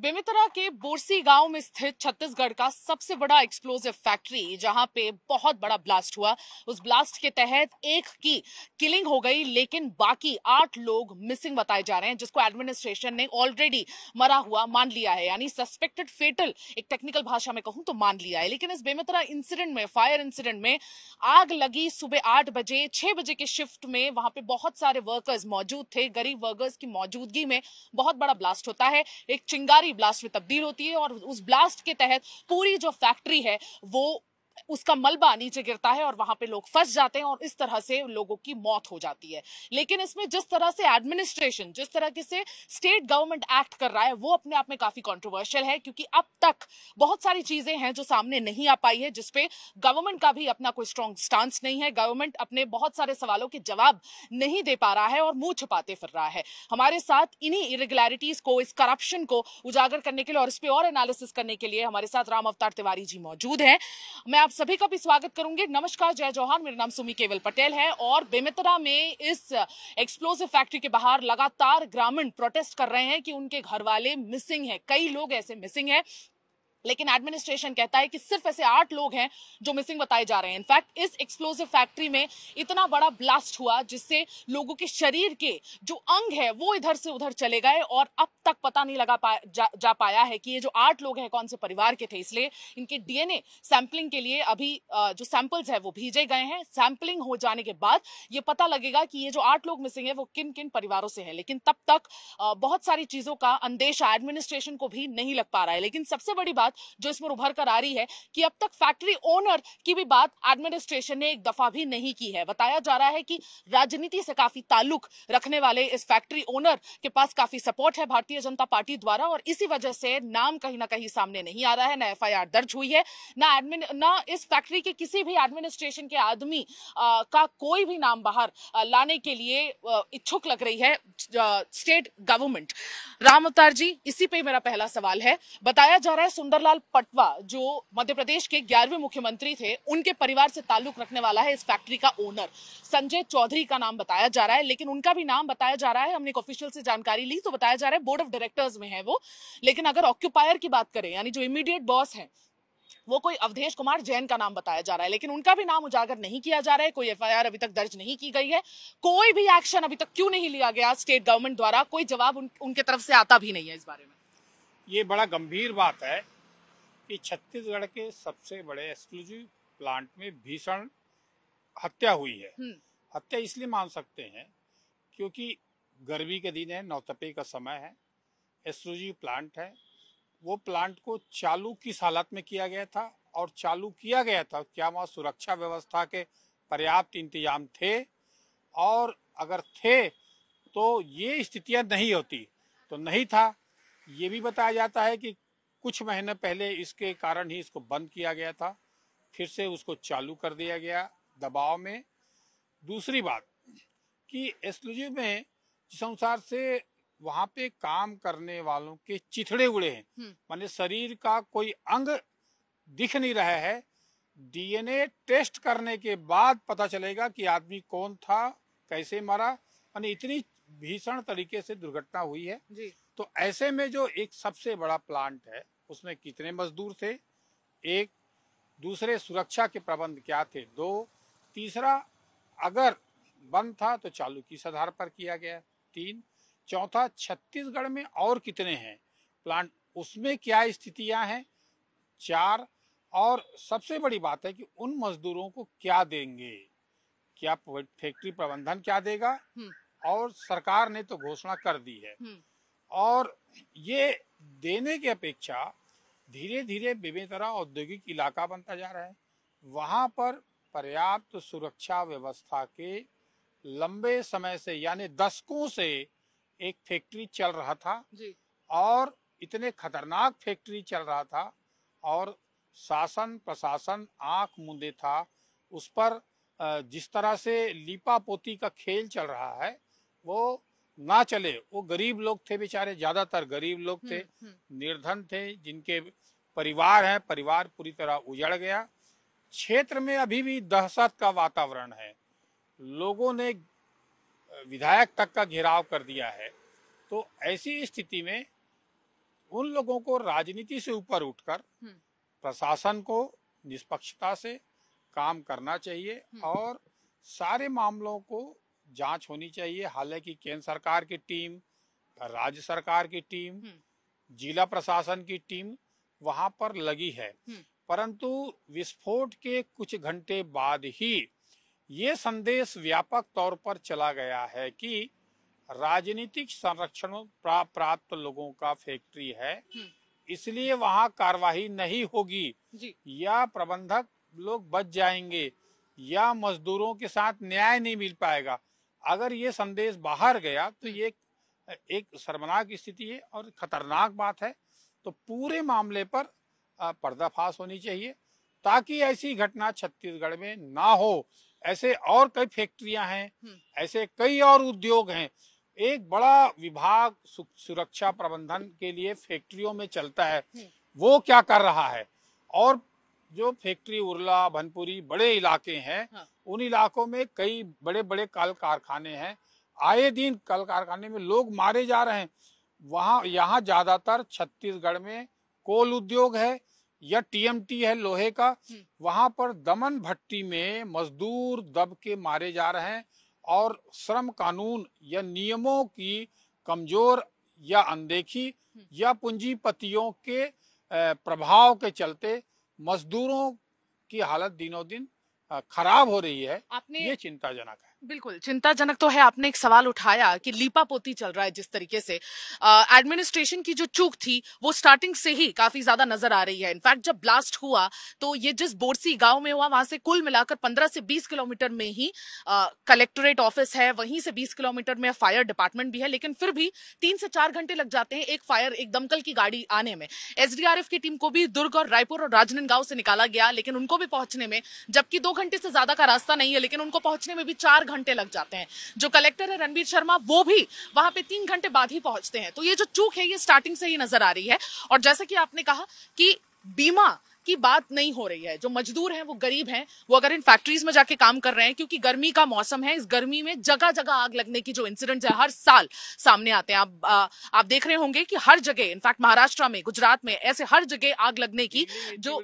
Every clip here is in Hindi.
बेमेतरा के बोरसी गांव में स्थित छत्तीसगढ़ का सबसे बड़ा एक्सप्लोजिव फैक्ट्री जहां पे बहुत बड़ा ब्लास्ट हुआ। उस ब्लास्ट के तहत एक की किलिंग हो गई, लेकिन बाकी 8 लोग मिसिंग बताए जा रहे हैं, जिसको एडमिनिस्ट्रेशन ने ऑलरेडी मरा हुआ मान लिया है, यानी सस्पेक्टेड फेटल एक टेक्निकल भाषा में कहूं तो मान लिया है। लेकिन इस बेमेतरा इंसिडेंट में, फायर इंसिडेंट में आग लगी सुबह 8 बजे, 6 बजे के शिफ्ट में। वहां पे बहुत सारे वर्कर्स मौजूद थे। गरीब वर्कर्स की मौजूदगी में बहुत बड़ा ब्लास्ट होता है, एक चिंगारी ब्लास्ट में तब्दील होती है और उस ब्लास्ट के तहत पूरी जो फैक्ट्री है वो उसका मलबा नीचे गिरता है और वहां पे लोग फंस जाते हैं और इस तरह से लोगों की मौत हो जाती है। लेकिन इसमें जिस तरह से एडमिनिस्ट्रेशन, जिस तरह से स्टेट गवर्नमेंट एक्ट कर रहा है, वो अपने आप में काफी कंट्रोवर्शियल है, क्योंकि अब तक बहुत सारी चीजें हैं जो सामने नहीं आ पाई है, जिसपे गवर्नमेंट का भी अपना कोई स्ट्रॉन्ग स्टांस नहीं है। गवर्नमेंट अपने बहुत सारे सवालों के जवाब नहीं दे पा रहा है और मुंह छुपाते फिर रहा है। हमारे साथ इन्हीं इरेगुलरिटीज को, इस करप्शन को उजागर करने के लिए और इस पे और एनालिसिस करने के लिए हमारे साथ राम अवतार तिवारी जी मौजूद हैं। मैं आप सभी का भी स्वागत करूंगी। नमस्कार, जय जौहान। मेरा नाम सुमी केवल पटेल है और बेमेतरा में इस एक्सप्लोसिव फैक्ट्री के बाहर लगातार ग्रामीण प्रोटेस्ट कर रहे हैं कि उनके घर वाले मिसिंग हैं। कई लोग ऐसे मिसिंग हैं, लेकिन एडमिनिस्ट्रेशन कहता है कि सिर्फ ऐसे 8 लोग हैं जो मिसिंग बताए जा रहे हैं। इनफैक्ट इस एक्सप्लोसिव फैक्ट्री में इतना बड़ा ब्लास्ट हुआ जिससे लोगों के शरीर के जो अंग है वो इधर से उधर चले गए और अब तक पता नहीं जा पाया है कि ये जो 8 लोग हैं कौन से परिवार के थे। इसलिए इनके डीएनए सैंपलिंग के लिए अभी जो सैंपल्स है वो भेजे गए हैं। सैंपलिंग हो जाने के बाद ये पता लगेगा कि ये जो 8 लोग मिसिंग है वो किन किन परिवारों से है। लेकिन तब तक बहुत सारी चीजों का अंदेशा एडमिनिस्ट्रेशन को भी नहीं लग पा रहा है। लेकिन सबसे बड़ी बात जो इसमें उभर कर आ रही है कि अब तक फैक्ट्री ओनर की भी बात एडमिनिस्ट्रेशन ने एक दफा भी नहीं की है। बताया जा रहा है कि राजनीति से काफी ताल्लुक रखने वाले इस फैक्ट्री ओनर के पास काफी सपोर्ट है भारतीय जनता पार्टी द्वारा और इसी वजह से नाम कहीं ना कहीं सामने नहीं आ रहा है। ना एफआईआर दर्ज हुई है, ना इस फैक्ट्री के किसी भी एडमिनिस्ट्रेशन के आदमी का कोई भी नाम बाहर लाने के लिए इच्छुक लग रही है स्टेट गवर्नमेंट। राम अवतार जी, इसी पे मेरा पहला सवाल है। बताया जा रहा है सुंदरलाल पटवा जो मध्य प्रदेश के 11वें मुख्यमंत्री थे, उनके परिवार से ताल्लुक रखने वाला है इस फैक्ट्री का ओनर। संजय चौधरी का नाम बताया जा रहा है, लेकिन उनका भी नाम बताया जा रहा है, हमने एक ऑफिशियल से जानकारी ली तो बताया जा रहा है बोर्ड ऑफ डायरेक्टर्स में है वो। लेकिन अगर ऑक्यूपायर की बात करें, यानी जो इमीडिएट बॉस है, वो कोई अवधेश कुमार जैन का नाम बताया जा रहा है, लेकिन उनका भी नाम उजागर नहीं किया जा रहा है। कोई एफआईआर अभी तक दर्ज नहीं की गई है। कोई भी एक्शन अभी तक क्यों नहीं लिया गया स्टेट गवर्नमेंट द्वारा? कोई जवाब उनके तरफ से आता भी नहीं है इस बारे में। ये बड़ा गंभीर बात है कि छत्तीसगढ़ के सबसे बड़े एक्सक्लूसिव प्लांट में भीषण हत्या हुई है। हत्या इसलिए मान सकते हैं क्योंकि गर्मी के दिन है, नौतपे का समय है, एक्सक्लूसिव प्लांट है। वो प्लांट को चालू किस हालत में किया गया था और चालू किया गया था, क्या वहाँ सुरक्षा व्यवस्था के पर्याप्त इंतजाम थे? और अगर थे तो ये स्थितियां नहीं होती, तो नहीं था। ये भी बताया जाता है कि कुछ महीने पहले इसके कारण ही इसको बंद किया गया था, फिर से उसको चालू कर दिया गया दबाव में। दूसरी बात कि एक्सक्लूसिव में जिस अनुसार से वहां पे काम करने वालों के चिथड़े उड़े हैं, माने शरीर का कोई अंग दिख नहीं रहा है। डीएनए टेस्ट करने के बाद पता चलेगा कि आदमी कौन था, कैसे मरा। माने इतनी भीषण तरीके से दुर्घटना हुई है जी। तो ऐसे में जो एक सबसे बड़ा प्लांट है उसमें कितने मजदूर थे? एक, दूसरे सुरक्षा के प्रबंध क्या थे? दो, तीसरा अगर बंद था तो चालू किस आधार पर किया गया? तीन, चौथा छत्तीसगढ़ में और कितने हैं प्लांट, उसमें क्या स्थितियां हैं? चार, और सबसे बड़ी बात है कि उन मजदूरों को क्या देंगे, क्या फैक्ट्री प्रबंधन क्या देगा? और सरकार ने तो घोषणा कर दी है और ये देने की अपेक्षा धीरे धीरे बेमेतरा औद्योगिक इलाका बनता जा रहा है। वहां पर पर्याप्त सुरक्षा व्यवस्था के लंबे समय से, यानी दशकों से एक फैक्ट्री चल रहा था जी। और इतने खतरनाक फैक्ट्री चल रहा था और शासन प्रशासन आंख मूंदे था उस पर। जिस तरह से लीपा पोती का खेल चल रहा है वो ना चले। वो गरीब लोग थे बेचारे, ज्यादातर गरीब लोग थे, निर्धन थे, जिनके परिवार हैं, परिवार पूरी तरह उजड़ गया। क्षेत्र में अभी भी दहशत का वातावरण है, लोगों ने विधायक तक का घेराव कर दिया है। तो ऐसी स्थिति में उन लोगों को राजनीति से ऊपर उठकर प्रशासन को निष्पक्षता से काम करना चाहिए और सारे मामलों को जांच होनी चाहिए। हालांकि केंद्र सरकार की टीम, राज्य सरकार की टीम, जिला प्रशासन की टीम वहां पर लगी है, परंतु विस्फोट के कुछ घंटे बाद ही ये संदेश व्यापक तौर पर चला गया है कि राजनीतिक संरक्षण प्राप्त लोगों का फैक्ट्री है, इसलिए वहां कार्रवाई नहीं होगी या प्रबंधक लोग बच जाएंगे या मजदूरों के साथ न्याय नहीं मिल पाएगा। अगर ये संदेश बाहर गया तो ये एक शर्मनाक स्थिति है और खतरनाक बात है। तो पूरे मामले पर पर्दाफाश होनी चाहिए ताकि ऐसी घटना छत्तीसगढ़ में ना हो। ऐसे और कई फैक्ट्रियां हैं, ऐसे कई और उद्योग हैं। एक बड़ा विभाग सुरक्षा प्रबंधन के लिए फैक्ट्रियों में चलता है, वो क्या कर रहा है? और जो फैक्ट्री उरला, भनपुरी बड़े इलाके हैं, उन इलाकों में कई बड़े बड़े कल कारखाने हैं। आए दिन कल कारखाने में लोग मारे जा रहे हैं। यहाँ ज्यादातर छत्तीसगढ़ में कोल उद्योग है या टीएमटी है लोहे का। वहां पर दमन भट्टी में मजदूर दब के मारे जा रहे हैं और श्रम कानून या नियमों की कमजोर या अनदेखी या पूंजीपतियों के प्रभाव के चलते मजदूरों की हालत दिनों दिन खराब हो रही है। ये चिंताजनक है। बिल्कुल चिंताजनक तो है। आपने एक सवाल उठाया कि लीपापोती चल रहा है जिस तरीके से, एडमिनिस्ट्रेशन की जो चूक थी वो स्टार्टिंग से ही काफी ज्यादा नजर आ रही है। इनफैक्ट जब ब्लास्ट हुआ तो ये जिस बोरसी गांव में हुआ वहां से कुल मिलाकर 15 से 20 किलोमीटर में ही कलेक्टोरेट ऑफिस है, वहीं से 20 किलोमीटर में फायर डिपार्टमेंट भी है, लेकिन फिर भी 3 से 4 घंटे लग जाते हैं एक दमकल की गाड़ी आने में। एसडीआरएफ की टीम को भी दुर्ग और रायपुर और राजनांदगांव से निकाला गया, लेकिन उनको भी पहुंचने में, जबकि 2 घंटे से ज्यादा का रास्ता नहीं है, लेकिन उनको पहुंचने में भी 4 घंटे लग जाते हैं। जो कलेक्टर है रणबीर शर्मा, वो भी वहां पे 3 घंटे बाद ही पहुंचते हैं। तो ये जो चूक है ये स्टार्टिंग से ही नजर आ रही है। और जैसा कि आपने कहा कि बीमा की बात नहीं हो रही है। जो मजदूर हैं वो गरीब हैं, वो अगर इन फैक्ट्रीज में जाके काम कर रहे हैं, क्योंकि गर्मी का मौसम है, इस गर्मी में जगह जगह आग लगने की जो इंसिडेंट्स है हर साल सामने आते हैं। आप देख रहे होंगे कि हर जगह, इनफैक्ट महाराष्ट्र में, गुजरात में, ऐसे हर जगह आग लगने की जो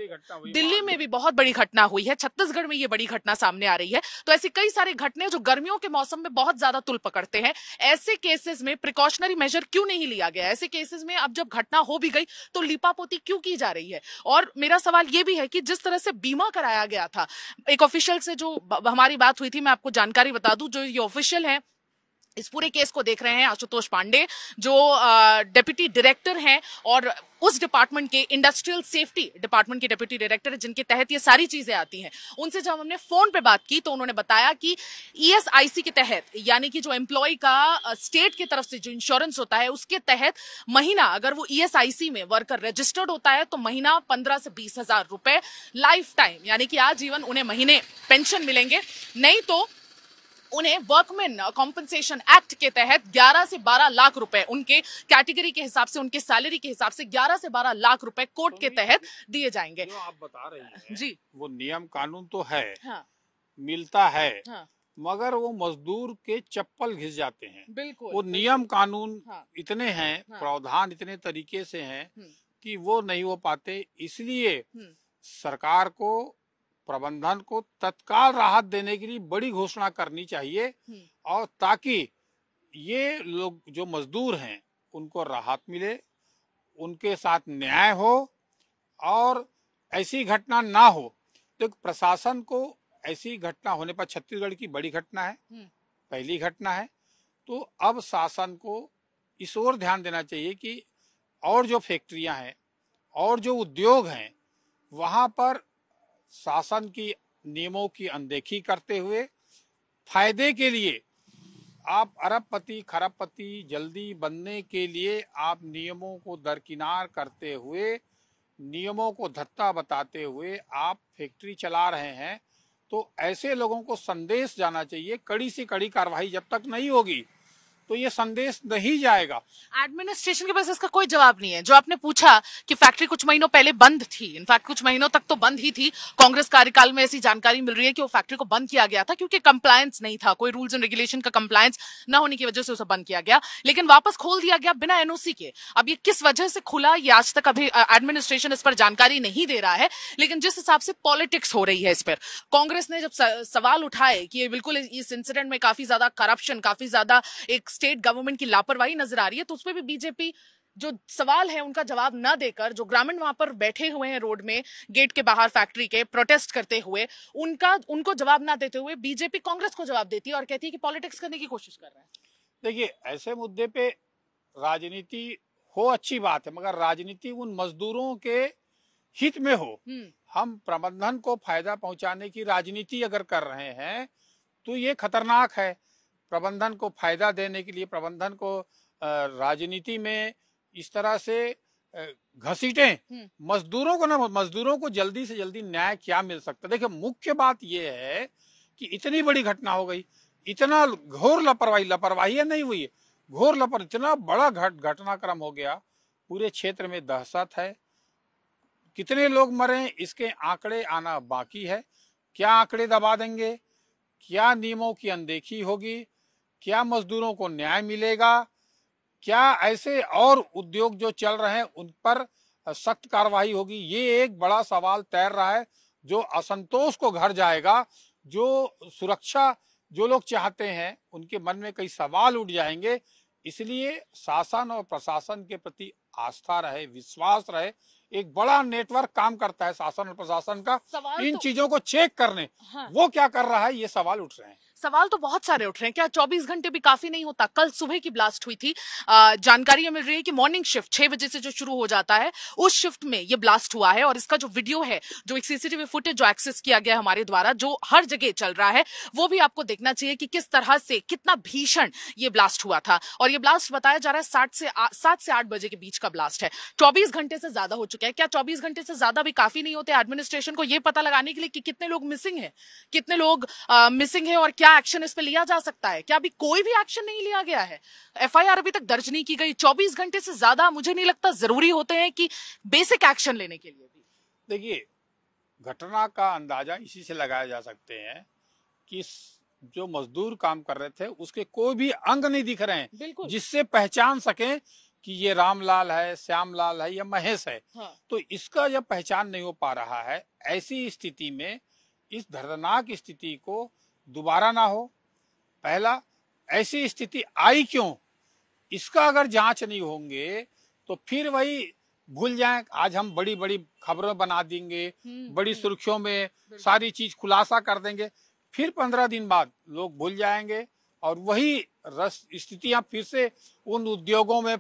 दिल्ली में भी बहुत बड़ी घटना हुई है, छत्तीसगढ़ में ये बड़ी घटना सामने आ रही है। तो ऐसी कई सारे घटने जो गर्मियों के मौसम में बहुत ज्यादा तुल पकड़ते हैं, ऐसे केसेस में प्रिकॉशनरी मेजर क्यों नहीं लिया गया? ऐसे केसेस में अब जब घटना हो भी गई तो लीपापोती क्यों की जा रही है? और मेरा सवाल ये भी है कि जिस तरह से बीमा कराया गया था, एक ऑफिशियल से जो हमारी बात हुई थी, मैं आपको जानकारी बता दूं, जो ये ऑफिशियल है इस पूरे केस को देख रहे हैं, आशुतोष पांडे, जो डेप्यूटी डायरेक्टर हैं और उस डिपार्टमेंट के, इंडस्ट्रियल सेफ्टी डिपार्टमेंट के डेप्यूटी डायरेक्टर, जिनके तहत ये सारी चीजें आती हैं। उनसे जब हमने फोन पे बात की तो उन्होंने बताया कि ईएसआईसी के तहत, यानी कि जो एम्प्लॉय का स्टेट की तरफ से जो इंश्योरेंस होता है, उसके तहत महीना, अगर वो ईएसआईसी में वर्कर रजिस्टर्ड होता है तो महीना 15 से 20 हजार रुपए लाइफ टाइम, यानी कि आजीवन उन्हें महीने पेंशन मिलेंगे। नहीं तो उन्हें वर्कमैन कॉम्पनसेशन एक्ट के तहत 11 से 12 लाख रुपए, उनके कैटेगरी के हिसाब से, उनके सैलरी के हिसाब से 11 से 12 लाख रुपए कोर्ट के तहत दिए जाएंगे। जो आप बता रही हैं जी, वो नियम कानून तो है, हाँ, मिलता है, हाँ, मगर वो मजदूर के चप्पल घिस जाते हैं। बिल्कुल, वो नियम कानून हाँ, इतने हैं, हाँ, प्रावधान इतने तरीके से हैं कि वो नहीं हो पाते। इसलिए सरकार को, प्रबंधन को तत्काल राहत देने के लिए बड़ी घोषणा करनी चाहिए और ताकि ये लोग जो मजदूर हैं उनको राहत मिले, उनके साथ न्याय हो और ऐसी घटना ना हो। तो प्रशासन को ऐसी घटना होने पर, छत्तीसगढ़ की बड़ी घटना है, पहली घटना है, तो अब शासन को इस ओर ध्यान देना चाहिए कि और जो फैक्ट्रियां हैं और जो उद्योग हैं वहां पर शासन की नियमों की अनदेखी करते हुए फायदे के लिए, आप अरबपति खरबपति जल्दी बनने के लिए आप नियमों को दरकिनार करते हुए, नियमों को धत्ता बताते हुए आप फैक्ट्री चला रहे हैं। तो ऐसे लोगों को संदेश जाना चाहिए, कड़ी से कड़ी कार्रवाई जब तक नहीं होगी तो ये संदेश नहीं जाएगा। एडमिनिस्ट्रेशन के पास इसका कोई जवाब नहीं है। जो आपने पूछा कि फैक्ट्री कुछ महीनों पहले बंद थी, इनफैक्ट कुछ महीनों तक तो बंद ही थी। कांग्रेस कार्यकाल में ऐसी जानकारी मिल रही है कि वो फैक्ट्री को बंद किया गया था क्योंकि कंप्लायंस नहीं था, कोई रूल्स एंड रेगुलेशन का कंप्लायंस न होने की वजह से उसे बंद किया गया, लेकिन वापस खोल दिया गया बिना एनओसी के। अब ये किस वजह से खुला, ये आज तक अभी एडमिनिस्ट्रेशन इस पर जानकारी नहीं दे रहा है, लेकिन जिस हिसाब से पॉलिटिक्स हो रही है इस पर, कांग्रेस ने जब सवाल उठाए कि ये बिल्कुल इस इंसिडेंट में काफी ज्यादा करप्शन, काफी ज्यादा एक स्टेट गवर्नमेंट की लापरवाही नजर आ रही है, तो उसपे भी बीजेपी जो सवाल है उनका जवाब ना देकर, जो ग्रामीण वहां पर बैठे हुए हैं रोड में, गेट के बाहर फैक्ट्री के प्रोटेस्ट करते हुए, उनको जवाब ना देते हुए बीजेपी कांग्रेस को जवाब देती है और कहती है कि पॉलिटिक्स करने की कोशिश कर रहे हैं। देखिए, ऐसे मुद्दे पे राजनीति हो अच्छी बात है, मगर राजनीति उन मजदूरों के हित में हो। हम प्रबंधन को फायदा पहुंचाने की राजनीति अगर कर रहे हैं तो ये खतरनाक है। प्रबंधन को फायदा देने के लिए, प्रबंधन को राजनीति में इस तरह से घसीटें मजदूरों को जल्दी से जल्दी न्याय क्या मिल सकता है। देखिए, मुख्य बात यह है कि इतनी बड़ी घटना हो गई, इतना घोर लापरवाही नहीं हुई है, घोर लापरवाही, इतना बड़ा घटनाक्रम हो गया, पूरे क्षेत्र में दहशत है। कितने लोग मरे इसके आंकड़े आना बाकी है। क्या आंकड़े दबा देंगे, क्या नियमों की अनदेखी होगी, क्या मजदूरों को न्याय मिलेगा, क्या ऐसे और उद्योग जो चल रहे हैं उन पर सख्त कार्रवाई होगी, ये एक बड़ा सवाल तैर रहा है जो असंतोष को घर जाएगा। जो सुरक्षा जो लोग चाहते हैं उनके मन में कई सवाल उठ जाएंगे। इसलिए शासन और प्रशासन के प्रति आस्था रहे, विश्वास रहे। एक बड़ा नेटवर्क काम करता है शासन और प्रशासन का इन चीजों को चेक करने। वो क्या कर रहा है, ये सवाल उठ रहे हैं। सवाल तो बहुत सारे उठ रहे हैं। क्या 24 घंटे भी काफी नहीं होता? कल सुबह की ब्लास्ट हुई थी, जानकारी मिल रही है कि मॉर्निंग शिफ्ट 6 बजे से जो शुरू हो जाता है उस शिफ्ट में ये ब्लास्ट हुआ है। और इसका जो वीडियो है, जो एक सीसीटीवी फुटेज जो एक्सेस किया गया है हमारे द्वारा, जो हर जगह चल रहा है, वो भी आपको देखना चाहिए कि किस तरह से, कितना भीषण ये ब्लास्ट हुआ था। और ये ब्लास्ट बताया जा रहा है 7 से 8 बजे के बीच का ब्लास्ट है। 24 घंटे से ज्यादा हो चुका है। क्या 24 घंटे से ज्यादा भी काफी नहीं होते एडमिनिस्ट्रेशन को ये पता लगाने के लिए कि कितने लोग मिसिंग है, कितने लोग मिसिंग है और क्या एक्शन इस पे लिया जा सकता है? क्या अभी कोई भी एक्शन नहीं लिया गया है? एफआईआर अभी तक दर्ज नहीं की गई। 24 घंटे से ज्यादा मुझे नहीं लगता जरूरी होते हैं कि बेसिक एक्शन लेने के लिए भी। देखिए, घटना का अंदाजा इसी से लगाया जा सकते हैं कि जो मजदूर काम कर रहे थे उसके कोई भी अंग नहीं दिख रहे हैं जिससे पहचान सके कि ये रामलाल है, श्यामलाल है या महेश है। हाँ। तो इसका जब पहचान नहीं हो पा रहा है, ऐसी स्थिति में इस दर्दनाक स्थिति को दोबारा ना हो। पहला, ऐसी स्थिति आई क्यों, इसका अगर जांच नहीं होंगे तो फिर वही भूल जाएं। आज हम बड़ी बड़ी खबरें बना देंगे, बड़ी सुर्खियों में सारी चीज खुलासा कर देंगे, फिर 15 दिन बाद लोग भूल जाएंगे और वही स्थितियां फिर से उन उद्योगों में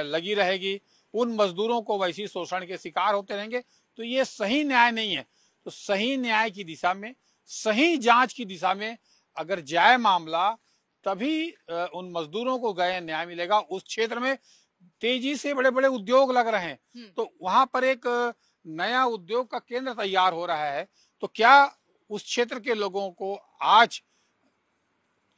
लगी रहेगी, उन मजदूरों को वैसी शोषण के शिकार होते रहेंगे। तो ये सही न्याय नहीं है। तो सही न्याय की दिशा में, सही जांच की दिशा में अगर जाए मामला, तभी उन मजदूरों को गए न्याय मिलेगा। उस क्षेत्र में तेजी से बड़े बड़े उद्योग लग रहे हैं, तो वहां पर एक नया उद्योग का केंद्र तैयार हो रहा है। तो क्या उस क्षेत्र के लोगों को आज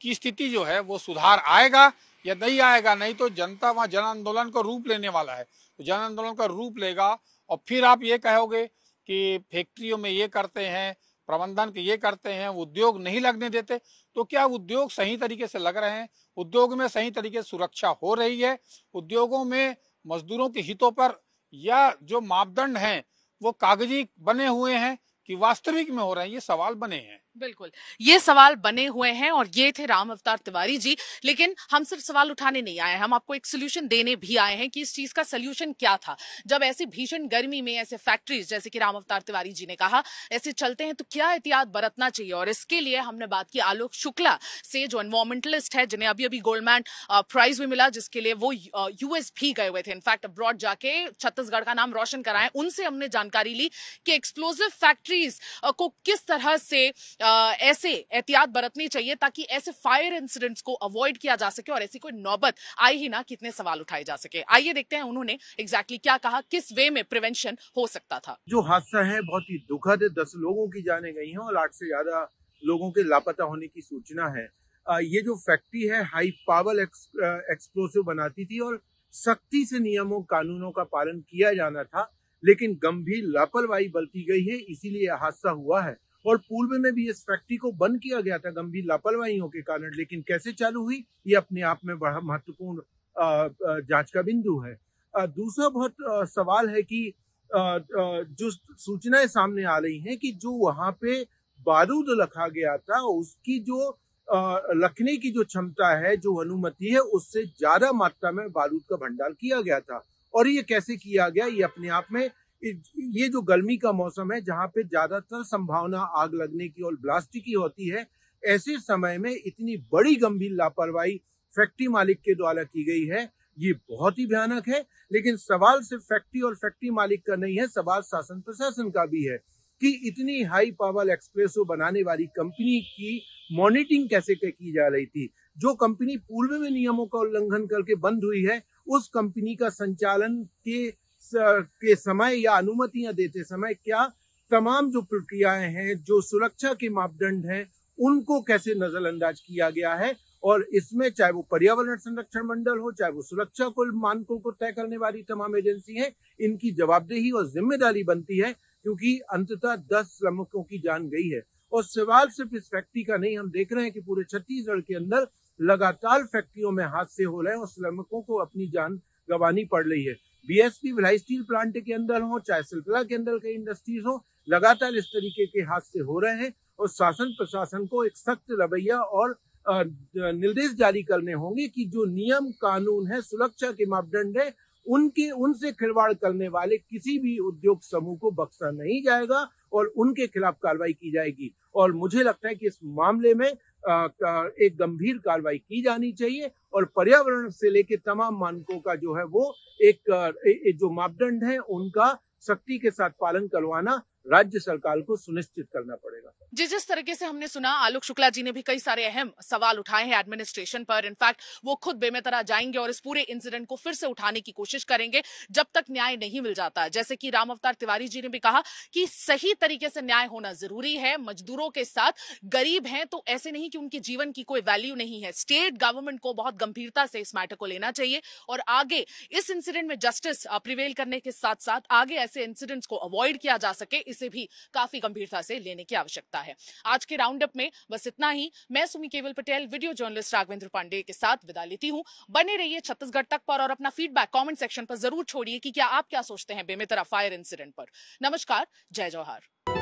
की स्थिति जो है वो सुधार आएगा या नहीं आएगा? नहीं तो जनता वहां जन आंदोलन का रूप लेने वाला है। तो जन आंदोलन का रूप लेगा और फिर आप ये कहोगे कि फैक्ट्रियों में ये करते हैं, प्रबंधन के ये करते हैं, उद्योग नहीं लगने देते। तो क्या उद्योग सही तरीके से लग रहे हैं? उद्योग में सही तरीके से सुरक्षा हो रही है? उद्योगों में मजदूरों के हितों पर या जो मापदंड हैं वो कागजी बने हुए हैं कि वास्तविक में हो रहे हैं? ये सवाल बने हैं। बिल्कुल, ये सवाल बने हुए हैं और ये थे राम अवतार तिवारी जी। लेकिन हम सिर्फ सवाल उठाने नहीं आए, हम आपको एक सोल्यूशन देने भी आए हैं कि इस चीज का सोल्यूशन क्या था। जब ऐसी भीषण गर्मी में ऐसे फैक्ट्रीज, जैसे कि राम अवतार तिवारी जी ने कहा, ऐसे चलते हैं, तो क्या एहतियात बरतना चाहिए? और इसके लिए हमने बात की आलोक शुक्ला से, जो एनवायरमेंटलिस्ट है, जिन्हें अभी अभी गोल्डमैन प्राइज भी मिला, जिसके लिए वो यूएस भी गए हुए थे, इनफैक्ट अब्रॉड जाके छत्तीसगढ़ का नाम रोशन कराए। उनसे हमने जानकारी ली कि एक्सप्लोजिव फैक्ट्रीज को किस तरह से ऐसे एहतियात बरतनी चाहिए ताकि ऐसे फायर इंसिडेंट्स को अवॉइड किया जा सके और ऐसी कोई नौबत आई ही ना, कितने सवाल उठाए जा सके। आइए देखते हैं उन्होंने एग्जैक्टली क्या कहा, किस वे में प्रिवेंशन हो सकता था। जो हादसा है बहुत ही दुखद है। 10 लोगों की जानें गई हैं और 8 से ज्यादा लोगों के लापता होने की सूचना है। ये जो फैक्ट्री है हाई पावर एक्सप्लोसिव बनाती थी और सख्ती से नियमों कानूनों का पालन किया जाना था, लेकिन गंभीर लापरवाही बरती गई है, इसीलिए हादसा हुआ है। और पूर्व में भी इस फैक्ट्री को बंद किया गया था गंभीर लापरवाहियों के कारण, लेकिन कैसे चालू हुई ये अपने आप में बड़ा महत्वपूर्ण जांच का बिंदु है। दूसरा बहुत सवाल है कि जो सूचनाएं सामने आ रही हैं कि जो वहां पे बारूद रखा गया था उसकी जो रखने की जो क्षमता है, जो अनुमति है, उससे ज्यादा मात्रा में बारूद का भंडार किया गया था। और ये कैसे किया गया, ये अपने आप में, ये जो गर्मी का मौसम है जहां पे ज्यादातर संभावना आग लगने की और ब्लास्ट की होती है, ऐसे समय में इतनी बड़ी गंभीर लापरवाही फैक्ट्री मालिक के द्वारा की गई है, ये बहुत ही भयानक है। लेकिन सवाल सिर्फ फैक्ट्री और फैक्ट्री मालिक का नहीं है, सवाल शासन प्रशासन का भी है कि इतनी हाई पावर एक्सप्रेसो बनाने वाली कंपनी की मॉनिटरिंग कैसे की जा रही थी। जो कंपनी पूर्व में नियमों का उल्लंघन करके बंद हुई है, उस कंपनी का संचालन के समय या अनुमतियां देते समय क्या तमाम जो प्रक्रियाएं हैं, जो सुरक्षा के मापदंड हैं, उनको कैसे नजरअंदाज किया गया है। और इसमें चाहे वो पर्यावरण संरक्षण मंडल हो, चाहे वो सुरक्षा को मानकों को तय करने वाली तमाम एजेंसी है, इनकी जवाबदेही और जिम्मेदारी बनती है, क्योंकि अंततः 10 श्रमिकों की जान गई है। और सवाल सिर्फ इस फैक्ट्री का नहीं, हम देख रहे हैं कि पूरे छत्तीसगढ़ के अंदर लगातार फैक्ट्रियों में हादसे हो रहे हैं और श्रमिकों को अपनी जान गंवानी पड़ रही है। बीएसपी भिलाई स्टील प्लांट के अंदर हो, चाहे सिलसिला के अंदर कई इंडस्ट्रीज हो, लगातार इस तरीके के हादसे हो रहे हैं और शासन प्रशासन को एक सख्त रवैया और निर्देश जारी करने होंगे कि जो नियम कानून है, सुरक्षा के मापदंड है, उनसे खिलवाड़ करने वाले किसी भी उद्योग समूह को बख्शा नहीं जाएगा और उनके खिलाफ कार्रवाई की जाएगी। और मुझे लगता है कि इस मामले में एक गंभीर कार्रवाई की जानी चाहिए और पर्यावरण से लेकर तमाम मानकों का जो है वो एक जो मापदंड है उनका सख्ती के साथ पालन करवाना राज्य सरकार को सुनिश्चित करना पड़ेगा। जिस तरीके से हमने सुना, आलोक शुक्ला जी ने भी कई सारे अहम सवाल उठाए हैं एडमिनिस्ट्रेशन पर। इनफैक्ट वो खुद बेमेतरा जाएंगे और इस पूरे इंसिडेंट को फिर से उठाने की कोशिश करेंगे जब तक न्याय नहीं मिल जाता। जैसे कि राम अवतार तिवारी जी ने भी कहा कि सही तरीके से न्याय होना जरूरी है। मजदूरों के साथ गरीब हैं तो ऐसे नहीं कि उनके जीवन की कोई वैल्यू नहीं है। स्टेट गवर्नमेंट को बहुत गंभीरता से इस मैटर को लेना चाहिए और आगे इस इंसिडेंट में जस्टिस प्रिवेल करने के साथ साथ आगे ऐसे इंसिडेंट्स को अवॉइड किया जा सके, इसे भी काफी गंभीरता से लेने की आवश्यकता है। आज के राउंड अप में बस इतना ही। मैं सुमी केवल पटेल वीडियो जर्नलिस्ट राघवेंद्र पांडे के साथ विदा लेती हूं। बने रहिए छत्तीसगढ़ तक पर और अपना फीडबैक कमेंट सेक्शन पर जरूर छोड़िए कि क्या आप क्या सोचते हैं बेमेतरा फायर इंसिडेंट पर। नमस्कार, जय जवाहर।